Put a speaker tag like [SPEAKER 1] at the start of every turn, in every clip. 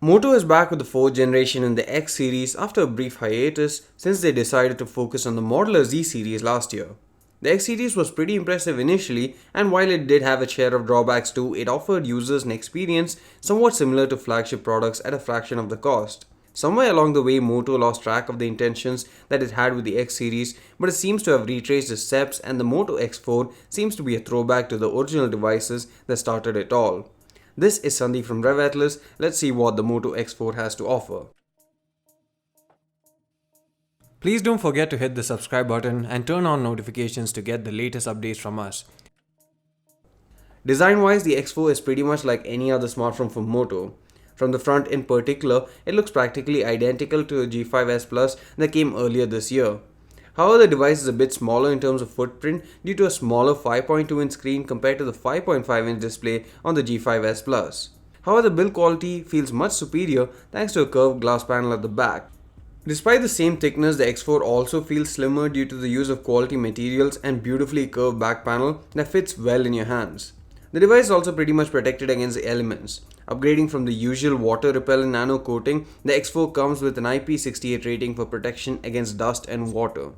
[SPEAKER 1] Moto is back with the 4th generation in the X series after a brief hiatus since they decided to focus on the modular Z series last year. The X series was pretty impressive initially, and while it did have a share of drawbacks too, it offered users an experience somewhat similar to flagship products at a fraction of the cost. Somewhere along the way, Moto lost track of the intentions that it had with the X series, but it seems to have retraced its steps, and the Moto X4 seems to be a throwback to the original devices that started it all. This is Sandeep from RevAtlas. Let's see what the Moto X4 has to offer. Please don't forget to hit the subscribe button and turn on notifications to get the latest updates from us. Design-wise, the X4 is pretty much like any other smartphone from Moto. From the front in particular, it looks practically identical to the G5S Plus that came earlier this year. However, the device is a bit smaller in terms of footprint due to a smaller 5.2-inch screen compared to the 5.5-inch display on the G5S Plus. However, the build quality feels much superior thanks to a curved glass panel at the back. Despite the same thickness, the X4 also feels slimmer due to the use of quality materials and beautifully curved back panel that fits well in your hands. The device is also pretty much protected against the elements. Upgrading from the usual water repellent nano coating, the X4 comes with an IP68 rating for protection against dust and water.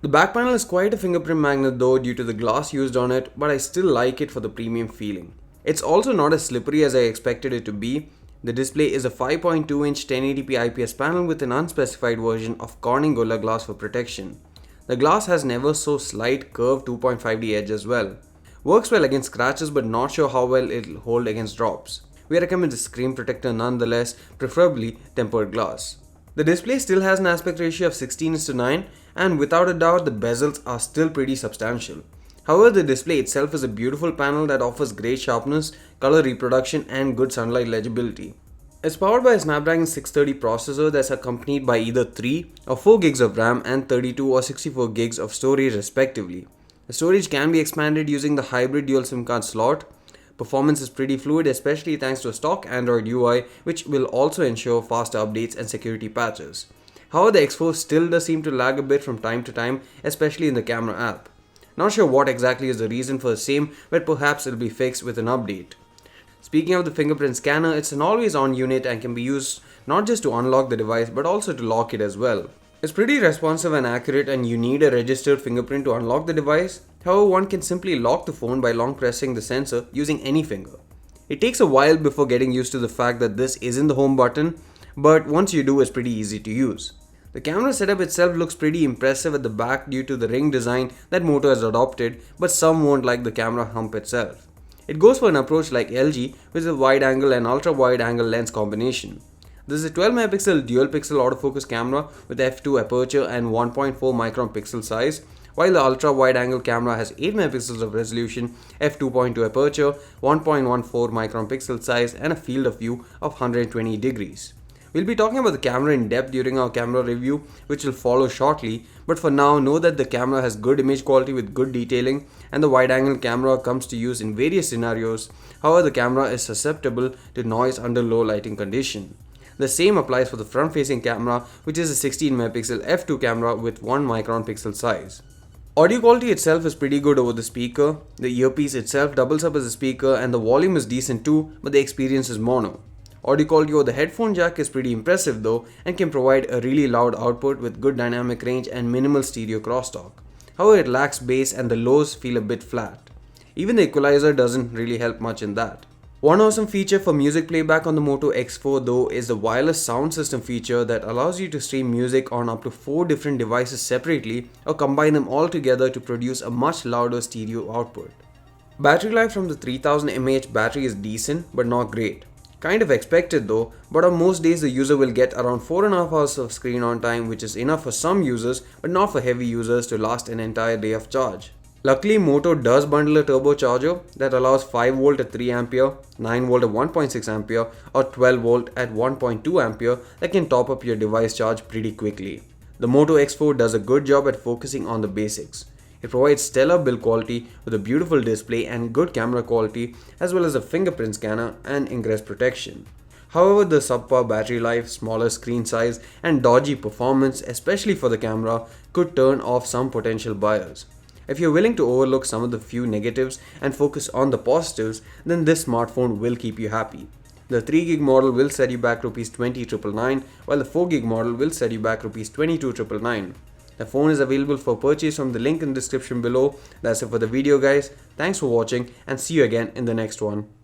[SPEAKER 1] The back panel is quite a fingerprint magnet though due to the glass used on it, but I still like it for the premium feeling. It's also not as slippery as I expected it to be. The display is a 5.2-inch 1080p IPS panel with an unspecified version of Corning Gorilla Glass for protection. The glass has an ever so slight curved 2.5D edge as well. Works well against scratches but not sure how well it'll hold against drops. We recommend the screen protector nonetheless, preferably tempered glass. The display still has an aspect ratio of 16:9 and without a doubt the bezels are still pretty substantial. However, the display itself is a beautiful panel that offers great sharpness, color reproduction and good sunlight legibility. It's powered by a Snapdragon 630 processor that's accompanied by either 3 or 4 gigs of RAM and 32 or 64 gigs of storage respectively. The storage can be expanded using the hybrid dual SIM card slot. Performance is pretty fluid, especially thanks to a stock Android UI, which will also ensure faster updates and security patches. However, the X4 still does seem to lag a bit from time to time, especially in the camera app. Not sure what exactly is the reason for the same, but perhaps it'll be fixed with an update. Speaking of the fingerprint scanner, it's an always-on unit and can be used not just to unlock the device but also to lock it as well. It's pretty responsive and accurate, and you need a registered fingerprint to unlock the device. However, one can simply lock the phone by long pressing the sensor using any finger. It takes a while before getting used to the fact that this isn't the home button, but once you do, it's pretty easy to use. The camera setup itself looks pretty impressive at the back due to the ring design that Moto has adopted, but some won't like the camera hump itself. It goes for an approach like LG with a wide angle and ultra wide angle lens combination. This is a 12 megapixel dual pixel autofocus camera with f2 aperture and 1.4 micron pixel size, while the ultra wide angle camera has 8 megapixels of resolution, f2.2 aperture, 1.14 micron pixel size and a field of view of 120 degrees. We'll be talking about the camera in depth during our camera review, which will follow shortly, but for now know that the camera has good image quality with good detailing, and the wide angle camera comes to use in various scenarios. However, the camera is susceptible to noise under low lighting condition. The same applies for the front facing camera, which is a 16 megapixel f2 camera with 1 micron pixel size. Audio quality itself is pretty good over the speaker. The earpiece itself doubles up as a speaker and the volume is decent too, but the experience is mono. Audio quality over the headphone jack is pretty impressive though, and can provide a really loud output with good dynamic range and minimal stereo crosstalk. However, it lacks bass and the lows feel a bit flat. Even the equalizer doesn't really help much in that. One awesome feature for music playback on the Moto X4 though is the wireless sound system feature that allows you to stream music on up to 4 different devices separately or combine them all together to produce a much louder stereo output. Battery life from the 3000 mAh battery is decent but not great. Kind of expected though, but on most days the user will get around 4.5 hours of screen on time, which is enough for some users but not for heavy users to last an entire day of charge. Luckily, Moto does bundle a turbocharger that allows 5V at 3A, 9V at 1.6A or 12V at 1.2A that can top up your device charge pretty quickly. The Moto X4 does a good job at focusing on the basics. It provides stellar build quality with a beautiful display and good camera quality, as well as a fingerprint scanner and ingress protection. However, the subpar battery life, smaller screen size and dodgy performance, especially for the camera, could turn off some potential buyers. If you're willing to overlook some of the few negatives and focus on the positives, then this smartphone will keep you happy. The 3 gig model will set you back Rs 20,999, while the 4 gig model will set you back Rs 22,999. The phone is available for purchase from the link in the description below. That's it for the video guys. Thanks for watching and see you again in the next one.